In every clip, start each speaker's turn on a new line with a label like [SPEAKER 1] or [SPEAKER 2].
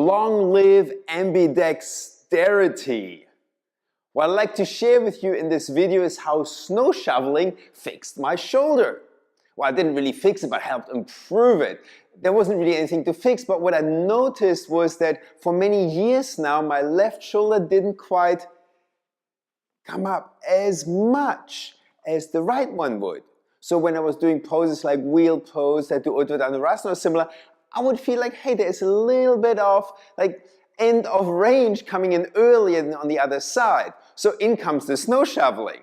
[SPEAKER 1] Long live ambidexterity. What I'd like to share with you in this video is how snow shoveling fixed my shoulder. Well, I didn't really fix it, but helped improve it. There wasn't really anything to fix, but what I noticed was that for many years now, my left shoulder didn't quite come up as much as the right one would. So when I was doing poses like wheel pose, I do Uttanasana or similar, I would feel like, hey, there's a little bit of like end of range coming in earlier than on the other side. So in comes the snow shoveling.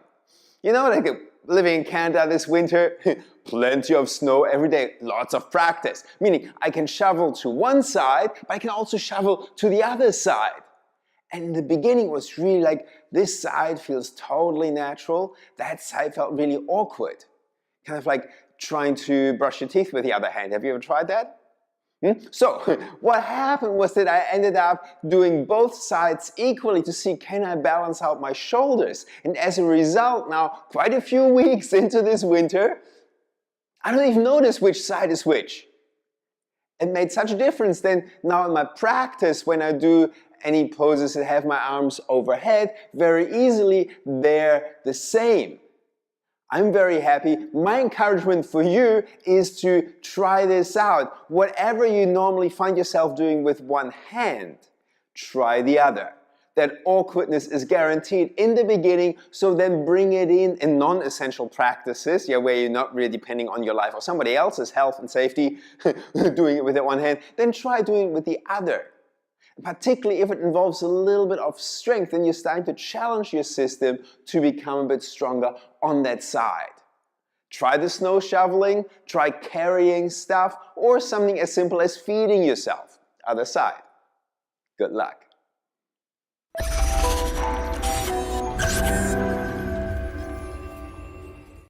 [SPEAKER 1] You know, like living in Canada this winter, plenty of snow every day, lots of practice. Meaning I can shovel to one side, but I can also shovel to the other side. And in the beginning it was really like, this side feels totally natural, that side felt really awkward. Kind of like trying to brush your teeth with the other hand. Have you ever tried that? So what happened was that I ended up doing both sides equally to see, can I balance out my shoulders? And as a result, now quite a few weeks into this winter, I don't even notice which side is which. It made such a difference then now in my practice when I do any poses that have my arms overhead, very easily they're the same. I'm very happy. My encouragement for you is to try this out. Whatever you normally find yourself doing with one hand, try the other. That awkwardness is guaranteed in the beginning, so then bring it in non-essential practices, where you're not really depending on your life or somebody else's health and safety, doing it with that one hand, then try doing it with the other. Particularly if it involves a little bit of strength, then you're starting to challenge your system to become a bit stronger on that side. Try the snow shoveling, try carrying stuff, or something as simple as feeding yourself. Other side. Good luck.